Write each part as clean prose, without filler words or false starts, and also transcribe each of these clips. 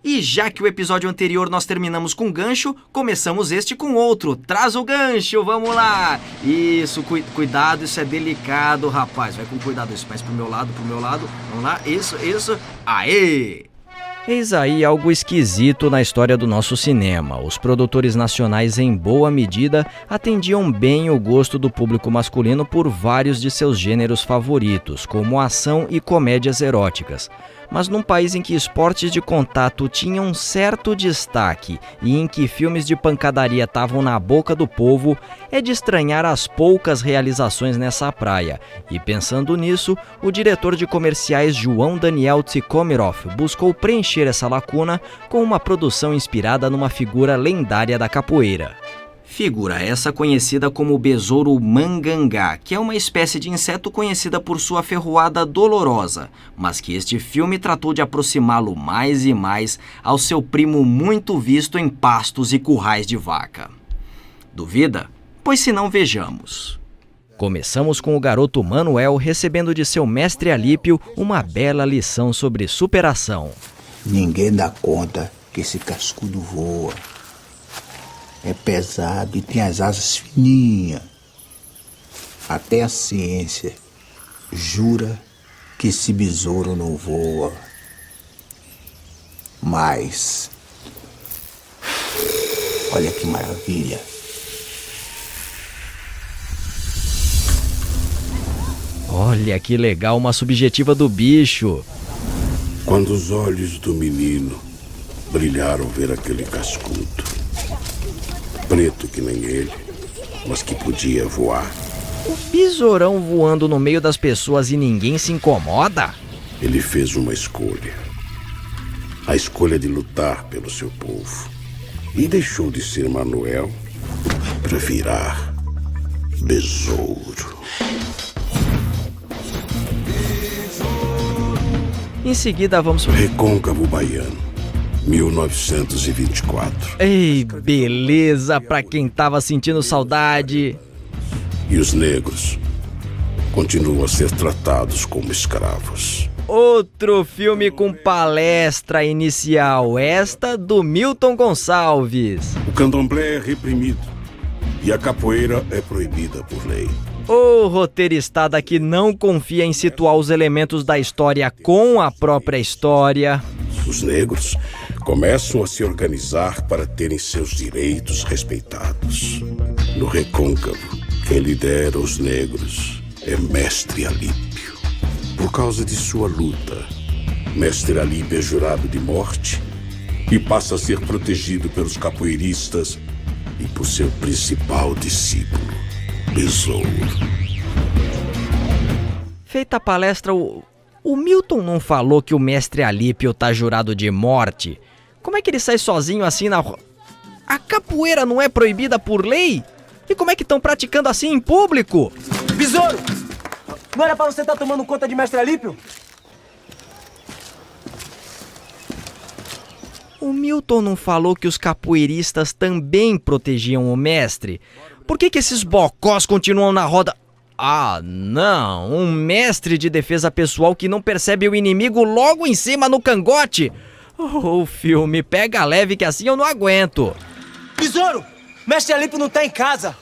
E já que o episódio anterior nós terminamos com gancho, começamos este com outro. Traz o gancho, vamos lá! Isso, cuidado, isso é delicado, rapaz. Vai com cuidado, isso, mais pro meu lado. Vamos lá, isso. Aê! Eis aí algo esquisito na história do nosso cinema. Os produtores nacionais, em boa medida, atendiam bem o gosto do público masculino por vários de seus gêneros favoritos, como ação e comédias eróticas. Mas num país em que esportes de contato tinham um certo destaque e em que filmes de pancadaria estavam na boca do povo, é de estranhar as poucas realizações nessa praia. E pensando nisso, o diretor de comerciais João Daniel Tsikhomirov buscou preencher essa lacuna com uma produção inspirada numa figura lendária da capoeira. Figura essa conhecida como besouro mangangá, que é uma espécie de inseto conhecida por sua ferroada dolorosa, mas que este filme tratou de aproximá-lo mais e mais ao seu primo muito visto em pastos e currais de vaca. Duvida? Pois se não, vejamos. Começamos com o garoto Manuel recebendo de seu mestre Alípio uma bela lição sobre superação. Ninguém dá conta que esse cascudo voa. É pesado e tem as asas fininhas. Até a ciência jura que esse besouro não voa. Mas olha que maravilha. Olha que legal, uma subjetiva do bicho. Quando os olhos do menino brilharam ver aquele cascudo, preto que nem ele, mas que podia voar. O besourão voando no meio das pessoas e ninguém se incomoda? Ele fez uma escolha. A escolha de lutar pelo seu povo. E deixou de ser Manuel para virar besouro. Em seguida vamos... Recôncavo Baiano, 1924. Ei, beleza pra quem tava sentindo saudade. E os negros continuam a ser tratados como escravos. Outro filme com palestra inicial, esta do Milton Gonçalves. O candomblé é reprimido e a capoeira é proibida por lei. O roteiristada que não confia em situar os elementos da história com a própria história. Os negros começam a se organizar para terem seus direitos respeitados. No Recôncavo, quem lidera os negros é Mestre Alípio. Por causa de sua luta, Mestre Alípio é jurado de morte e passa a ser protegido pelos capoeiristas e por seu principal discípulo, Besouro. Feita a palestra, o Milton não falou que o Mestre Alípio tá jurado de morte? Como é que ele sai sozinho assim na rua? A capoeira não é proibida por lei? E como é que estão praticando assim em público? Besouro! Não era pra você estar tomando conta de Mestre Alípio? O Milton não falou que os capoeiristas também protegiam o mestre? Por que esses bocós continuam na roda? Ah, não! Um mestre de defesa pessoal que não percebe o inimigo logo em cima no cangote! O filme pega leve que assim eu não aguento! Besouro! Mestre Alípio não tá em casa!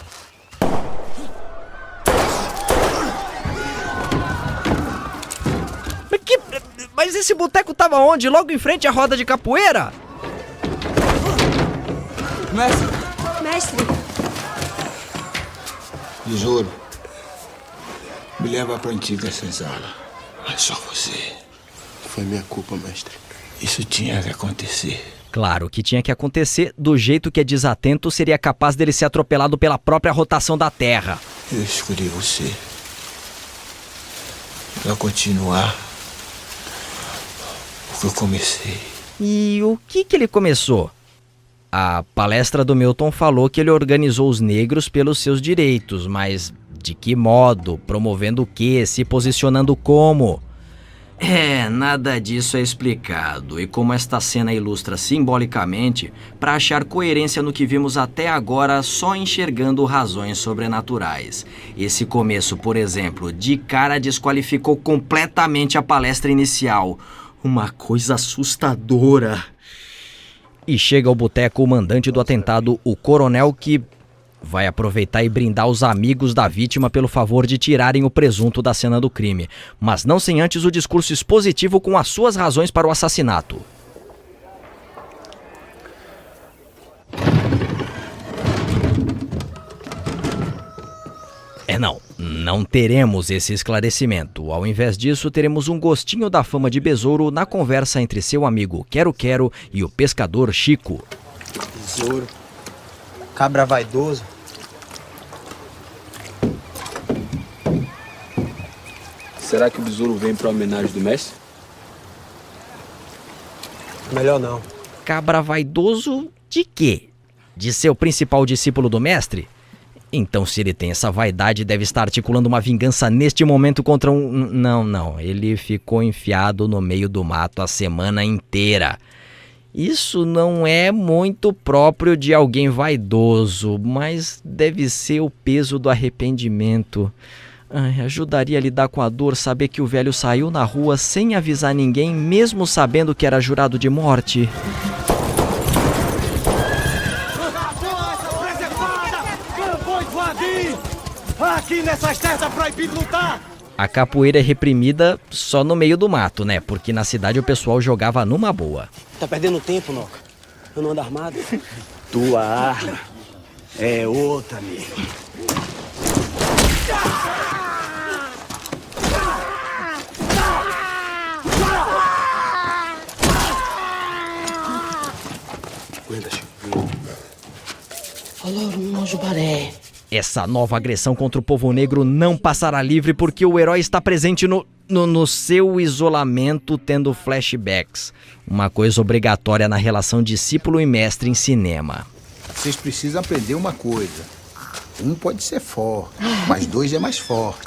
Mas esse boteco tava onde? Logo em frente à roda de capoeira? Mestre! Besouro, me leva pra antiga senzala. É só você. Foi minha culpa, mestre. Isso tinha que acontecer. Claro que tinha que acontecer, do jeito que é desatento seria capaz dele ser atropelado pela própria rotação da Terra. Eu escolhi você pra continuar o que eu comecei. E o que ele começou? A palestra do Milton falou que ele organizou os negros pelos seus direitos, mas de que modo? Promovendo o quê? Se posicionando como? Nada disso é explicado, e como esta cena ilustra simbolicamente, para achar coerência no que vimos até agora só enxergando razões sobrenaturais. Esse começo, por exemplo, de cara desqualificou completamente a palestra inicial. Uma coisa assustadora. E chega ao boteco o mandante do atentado, o coronel, que vai aproveitar e brindar os amigos da vítima pelo favor de tirarem o presunto da cena do crime. Mas não sem antes o discurso expositivo com as suas razões para o assassinato. Não teremos esse esclarecimento. Ao invés disso, teremos um gostinho da fama de besouro na conversa entre seu amigo Quero-Quero e o pescador Chico. Besouro, cabra vaidoso. Será que o besouro vem para homenagem do mestre? Melhor não. Cabra vaidoso de quê? De ser o principal discípulo do mestre? Então, se ele tem essa vaidade, deve estar articulando uma vingança neste momento contra um... Não. Ele ficou enfiado no meio do mato a semana inteira. Isso não é muito próprio de alguém vaidoso, mas deve ser o peso do arrependimento. Ajudaria a lidar com a dor saber que o velho saiu na rua sem avisar ninguém, mesmo sabendo que era jurado de morte. Aqui nessas terras é proibido lutar! A capoeira é reprimida só no meio do mato, né? Porque na cidade o pessoal jogava numa boa. Tá perdendo tempo, Noca. Eu não ando armado. Tua arma é outra, amigo. Aguenta, Chico. Olha o anjo baré. Essa nova agressão contra o povo negro não passará livre porque o herói está presente no seu isolamento, tendo flashbacks. Uma coisa obrigatória na relação discípulo e mestre em cinema. Vocês precisam aprender uma coisa. Um pode ser forte, mas dois é mais forte.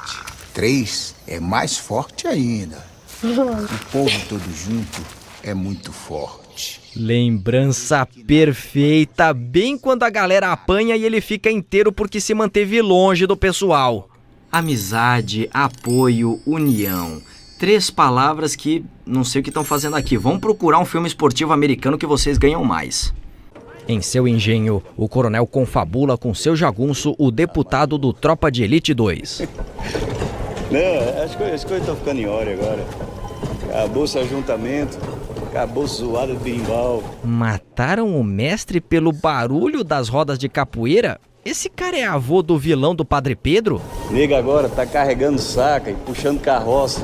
3 é mais forte ainda. O povo todo junto é muito forte. Lembrança perfeita, bem quando a galera apanha e ele fica inteiro porque se manteve longe do pessoal. Amizade, apoio, união. 3 palavras que não sei o que estão fazendo aqui. Vão procurar um filme esportivo americano que vocês ganham mais. Em seu engenho, o coronel confabula com seu jagunço, o deputado do Tropa de Elite 2. Não, as coisas estão ficando em hora agora. Acabou o ajuntamento, acabou zoada de berimbau. Mataram o mestre pelo barulho das rodas de capoeira? Esse cara é avô do vilão do Padre Pedro? Nega agora tá carregando saca e puxando carroça.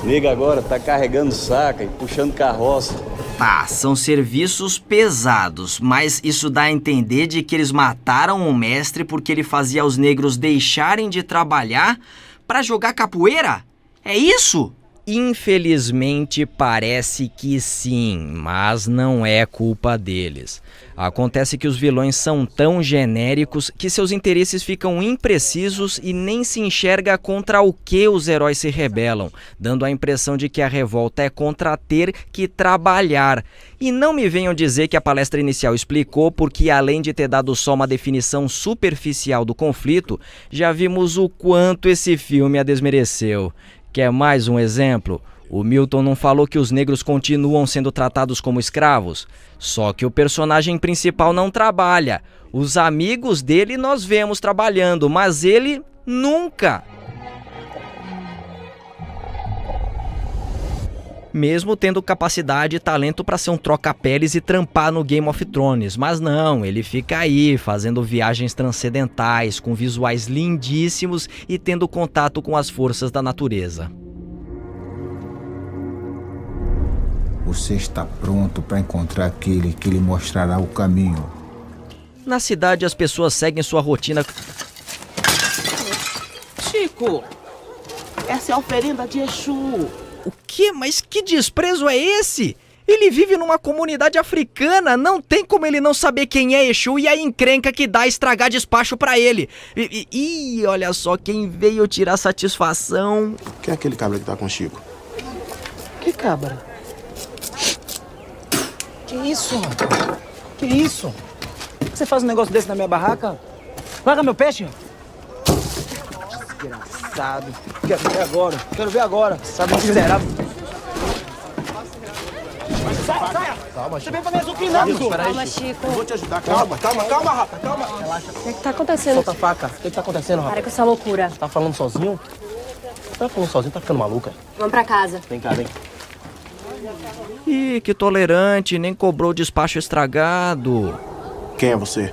Nega agora tá carregando saca e puxando carroça. Tá, são serviços pesados, mas isso dá a entender de que eles mataram o mestre porque ele fazia os negros deixarem de trabalhar pra jogar capoeira? É isso? Infelizmente parece que sim, mas não é culpa deles. Acontece que os vilões são tão genéricos que seus interesses ficam imprecisos e nem se enxerga contra o que os heróis se rebelam, dando a impressão de que a revolta é contra ter que trabalhar. E não me venham dizer que a palestra inicial explicou porque, além de ter dado só uma definição superficial do conflito, já vimos o quanto esse filme a desmereceu. Quer mais um exemplo? O Milton não falou que os negros continuam sendo tratados como escravos? Só que o personagem principal não trabalha. Os amigos dele nós vemos trabalhando, mas ele nunca. Mesmo tendo capacidade e talento para ser um troca-peles e trampar no Game of Thrones. Mas não, ele fica aí fazendo viagens transcendentais, com visuais lindíssimos e tendo contato com as forças da natureza. Você está pronto para encontrar aquele que lhe mostrará o caminho. Na cidade, as pessoas seguem sua rotina. Chico, essa é a oferenda de Exu. O quê? Mas que desprezo é esse? Ele vive numa comunidade africana, não tem como ele não saber quem é Exu e a encrenca que dá estragar despacho pra ele. E olha só quem veio tirar satisfação. Quem é aquele cabra que tá com o Chico? Que cabra? Que isso? Que isso? Você faz um negócio desse na minha barraca? Larga meu peixe. Desgraçado. Quero ver agora. Sabe o que miserável? Saia! Calma, Você Chico. vem pra me azucrinar, Chico. Calma, Chico. Eu vou te ajudar, calma. Calma, Rafa, calma. O que tá acontecendo? Solta a faca. O que tá acontecendo, Rafa? Para com essa loucura. Tá falando sozinho? Tá falando sozinho, tá ficando maluca. Vamos pra casa. Vem cá, vem. Ih, que tolerante, nem cobrou o despacho estragado. Quem é você?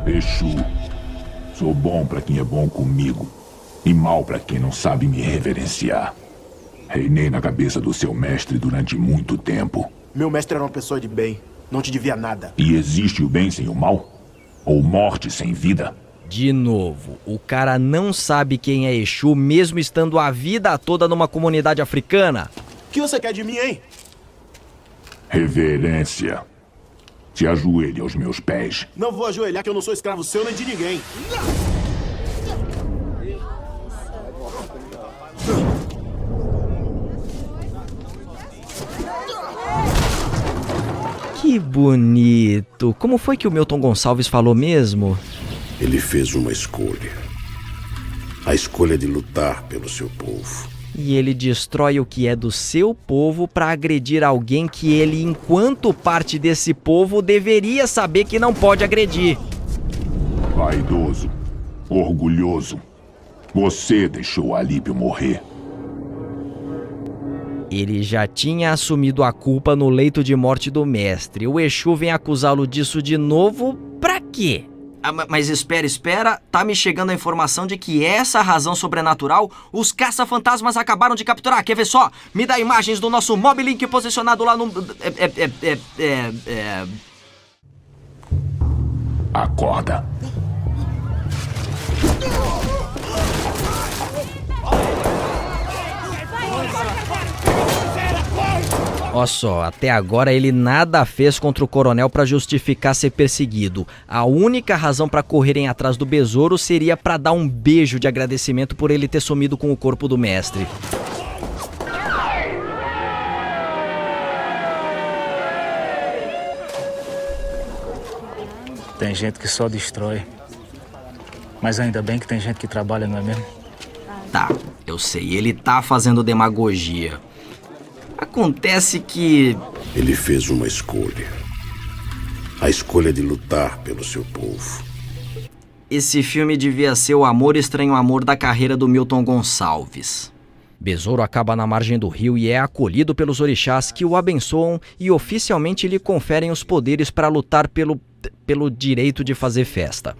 Exu. Sou bom pra quem é bom comigo e mal pra quem não sabe me reverenciar. Reinei na cabeça do seu mestre durante muito tempo. Meu mestre era uma pessoa de bem. Não te devia nada. E existe o bem sem o mal? Ou morte sem vida? De novo, o cara não sabe quem é Exu, mesmo estando a vida toda numa comunidade africana. O que você quer de mim, hein? Reverência. Se ajoelhe aos meus pés. Não vou ajoelhar que eu não sou escravo seu nem de ninguém. Que bonito. Como foi que o Milton Gonçalves falou mesmo? Ele fez uma escolha. A escolha de lutar pelo seu povo. E ele destrói o que é do seu povo para agredir alguém que ele, enquanto parte desse povo, deveria saber que não pode agredir. Vaidoso. Orgulhoso. Você deixou Alípio morrer. Ele já tinha assumido a culpa no leito de morte do mestre. O Exu vem acusá-lo disso de novo, pra quê? Mas espera, tá me chegando a informação de que essa razão sobrenatural os caça-fantasmas acabaram de capturar. Quer ver só? Me dá imagens do nosso Mob Link posicionado lá no... Acorda. Ó só, até agora ele nada fez contra o coronel para justificar ser perseguido. A única razão para correrem atrás do besouro seria para dar um beijo de agradecimento por ele ter sumido com o corpo do mestre. Tem gente que só destrói. Mas ainda bem que tem gente que trabalha, não é mesmo? Tá, eu sei, ele tá fazendo demagogia. Acontece que... Ele fez uma escolha. A escolha de lutar pelo seu povo. Esse filme devia ser o amor estranho amor da carreira do Milton Gonçalves. Besouro acaba na margem do rio e é acolhido pelos orixás que o abençoam e oficialmente lhe conferem os poderes para lutar pelo direito de fazer festa.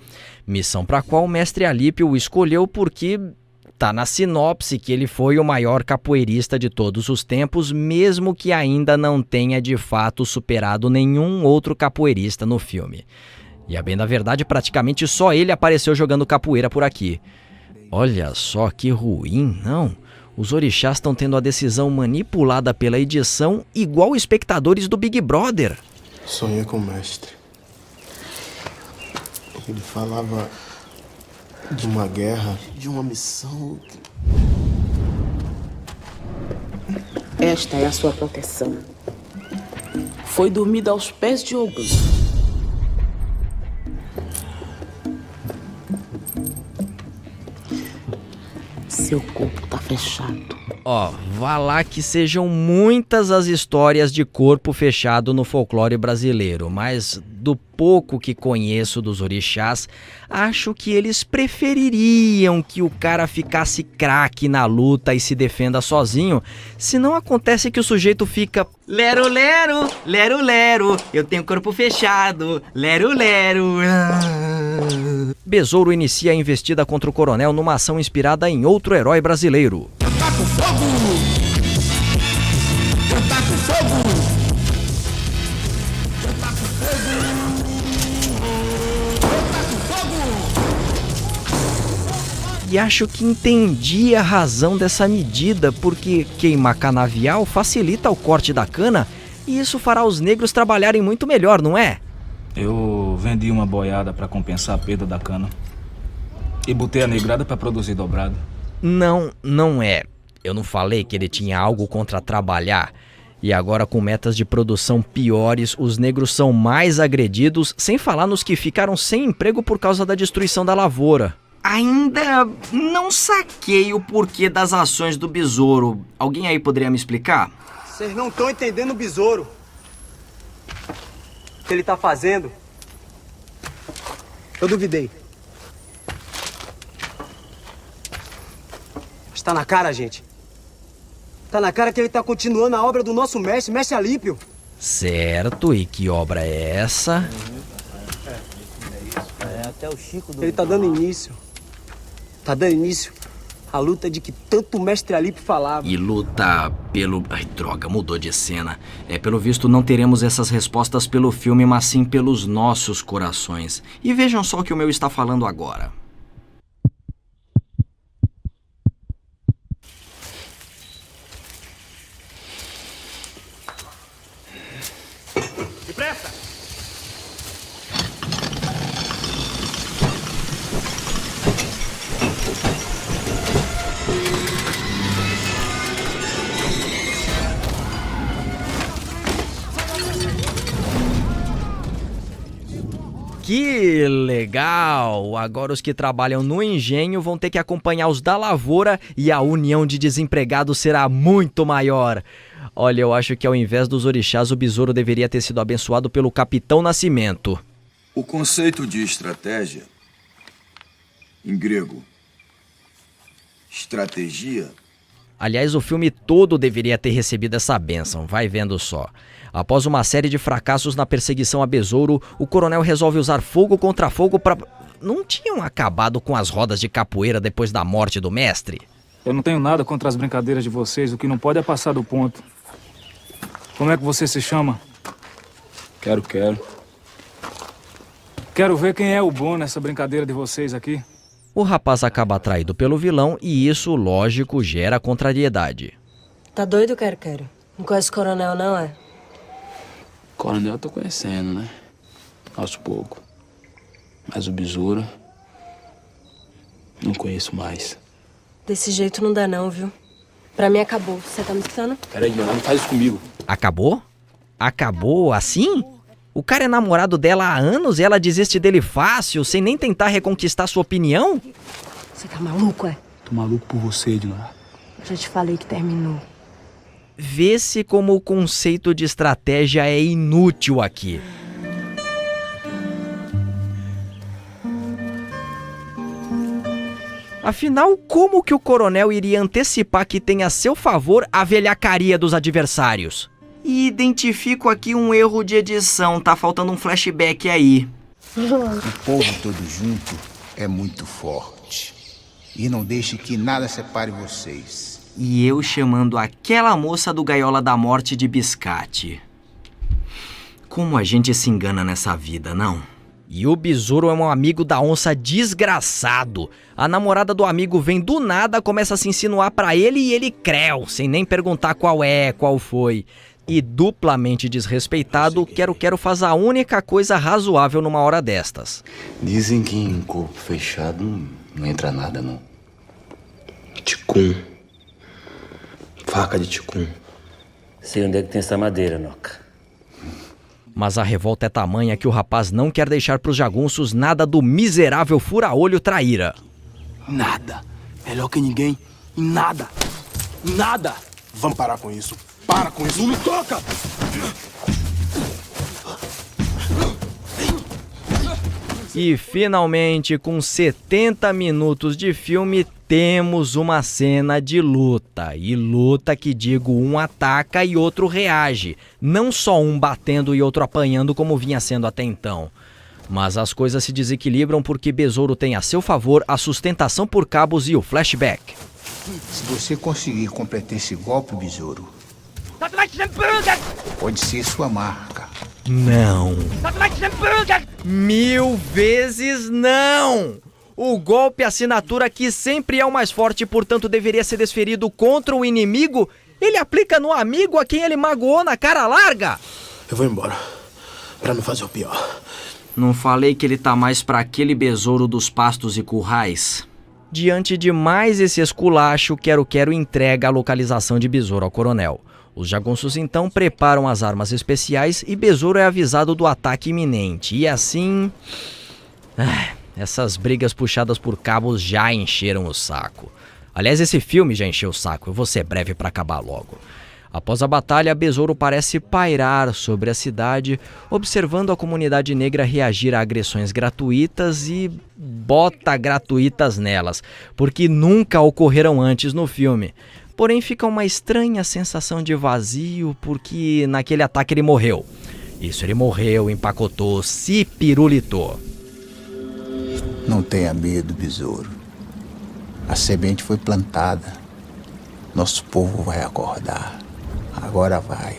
Missão para a qual o mestre Alípio o escolheu porque... tá na sinopse que ele foi o maior capoeirista de todos os tempos, mesmo que ainda não tenha de fato superado nenhum outro capoeirista no filme. E a bem da verdade, praticamente só ele apareceu jogando capoeira por aqui. Olha só que ruim, não? Os orixás estão tendo a decisão manipulada pela edição igual espectadores do Big Brother. Sonhei com o mestre. Ele falava... de uma guerra, de uma missão. Esta é a sua proteção. Foi dormida aos pés de Ogum. Seu corpo tá fechado. Ó, vá lá que sejam muitas as histórias de corpo fechado no folclore brasileiro, mas do pouco que conheço dos orixás, acho que eles prefeririam que o cara ficasse craque na luta e se defenda sozinho, senão acontece que o sujeito fica lero lero, lero lero, eu tenho corpo fechado, lero lero. Besouro inicia a investida contra o coronel numa ação inspirada em outro herói brasileiro. Eu taco fogo! Eu taco fogo! Eu taco fogo! Eu taco fogo! E acho que entendi a razão dessa medida, porque queimar canavial facilita o corte da cana e isso fará os negros trabalharem muito melhor, não é? Eu vendi uma boiada para compensar a perda da cana. E botei a negrada para produzir dobrado. Não é. Eu não falei que ele tinha algo contra trabalhar. E agora, com metas de produção piores, os negros são mais agredidos, sem falar nos que ficaram sem emprego por causa da destruição da lavoura. Ainda não saquei o porquê das ações do besouro. Alguém aí poderia me explicar? Vocês não estão entendendo o besouro. O que ele tá fazendo. Eu duvidei. Está na cara, gente. Tá na cara que ele tá continuando a obra do nosso mestre, Mestre Alípio. Certo, e que obra é essa? Até o Chico do... Ele tá dando início. Tá dando início à luta de que tanto o Mestre Alípio falava. E luta pelo... Ai, droga, mudou de cena. Pelo visto, não teremos essas respostas pelo filme, mas sim pelos nossos corações. E vejam só o que o meu está falando agora. Depressa! Que legal! Agora os que trabalham no engenho vão ter que acompanhar os da lavoura e a união de desempregados será muito maior. Olha, eu acho que ao invés dos orixás, o besouro deveria ter sido abençoado pelo Capitão Nascimento. O conceito de estratégia, em grego, estratégia. Aliás, o filme todo deveria ter recebido essa bênção, vai vendo só. Após uma série de fracassos na perseguição a besouro, o coronel resolve usar fogo contra fogo para... Não tinham acabado com as rodas de capoeira depois da morte do mestre? Eu não tenho nada contra as brincadeiras de vocês, o que não pode é passar do ponto. Como é que você se chama? Quero. Quero ver quem é o bom nessa brincadeira de vocês aqui. O rapaz acaba atraído pelo vilão e isso, lógico, gera contrariedade. Tá doido, Quero? Não conhece o coronel, não, é? Coronel eu tô conhecendo, né? Aos poucos. Mas o besouro... não conheço mais. Desse jeito não dá não, viu? Pra mim acabou. Você tá me escutando? Peraí, mano, não faz isso comigo. Acabou? Acabou assim? O cara é namorado dela há anos e ela desiste dele fácil, sem nem tentar reconquistar sua opinião? Você tá maluco, é? Tô maluco por você, Edna. Já te falei que terminou. Vê-se como o conceito de estratégia é inútil aqui. Afinal, como que o coronel iria antecipar que tem a seu favor a velhacaria dos adversários? E identifico aqui um erro de edição, tá faltando um flashback aí. O povo todo junto é muito forte. E não deixe que nada separe vocês. E eu chamando aquela moça do Gaiola da Morte de biscate. Como a gente se engana nessa vida, não? E o besouro é um amigo da onça desgraçado. A namorada do amigo vem do nada, começa a se insinuar pra ele e ele creu, sem nem perguntar qual foi. E duplamente desrespeitado, Quero faz a única coisa razoável numa hora destas. Dizem que em corpo fechado não entra nada, não. Ticum. Faca de ticum. Sei onde é que tem essa madeira, Noca. Mas a revolta é tamanha que o rapaz não quer deixar pros jagunços nada do miserável fura-olho traíra. Nada. Melhor que ninguém. Em nada. Em nada. Vamos parar com isso. Para com isso. Não me toca! E finalmente, com 70 minutos de filme, temos uma cena de luta. E luta que digo, um ataca e outro reage. Não só um batendo e outro apanhando como vinha sendo até então. Mas as coisas se desequilibram porque Besouro tem a seu favor a sustentação por cabos e o flashback. Se você conseguir completar esse golpe, Besouro, pode ser sua marca. Não. 1000 vezes não! O golpe assinatura que sempre é o mais forte e, portanto, deveria ser desferido contra o inimigo, ele aplica no amigo a quem ele magoou na cara larga. Eu vou embora, pra não fazer o pior. Não falei que ele tá mais pra aquele besouro dos pastos e currais? Diante de mais esse esculacho, Quero entrega a localização de Besouro ao coronel. Os jagunços então preparam as armas especiais e Besouro é avisado do ataque iminente. E assim... essas brigas puxadas por cabos já encheram o saco. Aliás, esse filme já encheu o saco. Eu vou ser breve para acabar logo. Após a batalha, Besouro parece pairar sobre a cidade, observando a comunidade negra reagir a agressões gratuitas e bota gratuitas nelas, porque nunca ocorreram antes no filme. Porém, fica uma estranha sensação de vazio, porque naquele ataque ele morreu. Isso, ele morreu, empacotou, se pirulitou. Não tenha medo, Besouro. A semente foi plantada. Nosso povo vai acordar. Agora vai.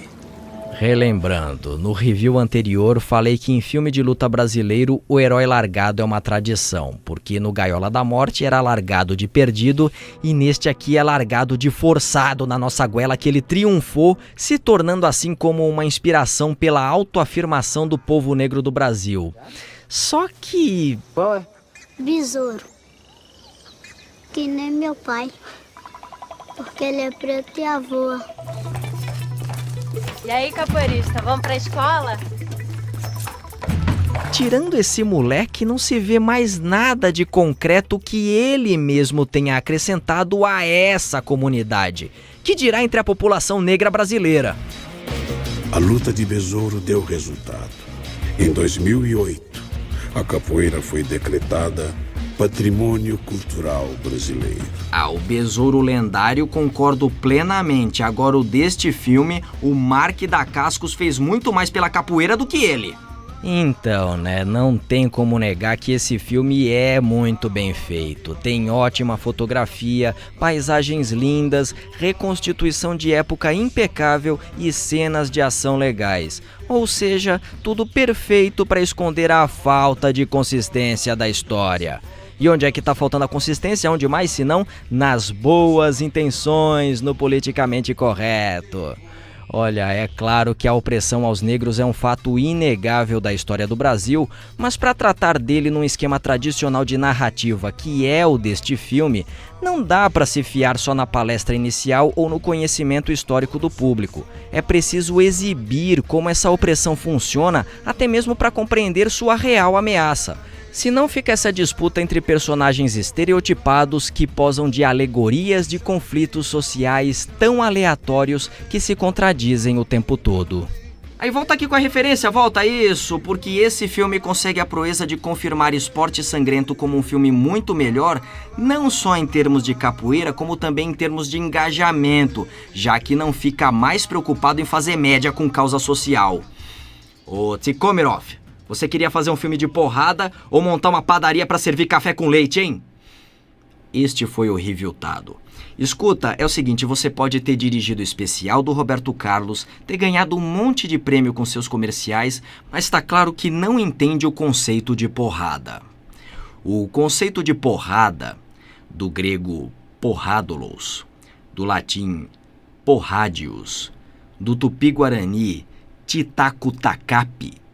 Relembrando, no review anterior falei que em filme de luta brasileiro o herói largado é uma tradição, porque no Gaiola da Morte era largado de perdido e neste aqui é largado de forçado na nossa goela, que ele triunfou, se tornando assim como uma inspiração pela autoafirmação do povo negro do Brasil. Só que... Qual é? Besouro. Que nem meu pai. Porque ele é preto e avô. E aí, capoeirista, vamos pra escola? Tirando esse moleque, não se vê mais nada de concreto que ele mesmo tenha acrescentado a essa comunidade, que dirá entre a população negra brasileira. A luta de Besouro deu resultado. Em 2008, a capoeira foi decretada Patrimônio Cultural Brasileiro. O Besouro lendário concordo plenamente. Agora o deste filme, o Mark da Cascos fez muito mais pela capoeira do que ele. Então, né, não tem como negar que esse filme é muito bem feito. Tem ótima fotografia, paisagens lindas, reconstituição de época impecável e cenas de ação legais. Ou seja, tudo perfeito para esconder a falta de consistência da história. E onde é que tá faltando a consistência? Onde mais, se não nas boas intenções, no politicamente correto? Olha, é claro que a opressão aos negros é um fato inegável da história do Brasil, mas para tratar dele num esquema tradicional de narrativa, que é o deste filme, não dá para se fiar só na palestra inicial ou no conhecimento histórico do público. É preciso exibir como essa opressão funciona, até mesmo para compreender sua real ameaça. Senão fica essa disputa entre personagens estereotipados que posam de alegorias de conflitos sociais tão aleatórios que se contradizem o tempo todo. Aí volta aqui com a referência, volta isso, porque esse filme consegue a proeza de confirmar Esporte Sangrento como um filme muito melhor, não só em termos de capoeira, como também em termos de engajamento, já que não fica mais preocupado em fazer média com causa social. Ô Tikomirov, você queria fazer um filme de porrada ou montar uma padaria para servir café com leite, hein? Este foi o Reviewtado. Escuta, é o seguinte, você pode ter dirigido o especial do Roberto Carlos, ter ganhado um monte de prêmio com seus comerciais, mas tá claro que não entende o conceito de porrada. O conceito de porrada, do grego porrádolos, do latim porrádios, do tupi-guarani titacutacapi,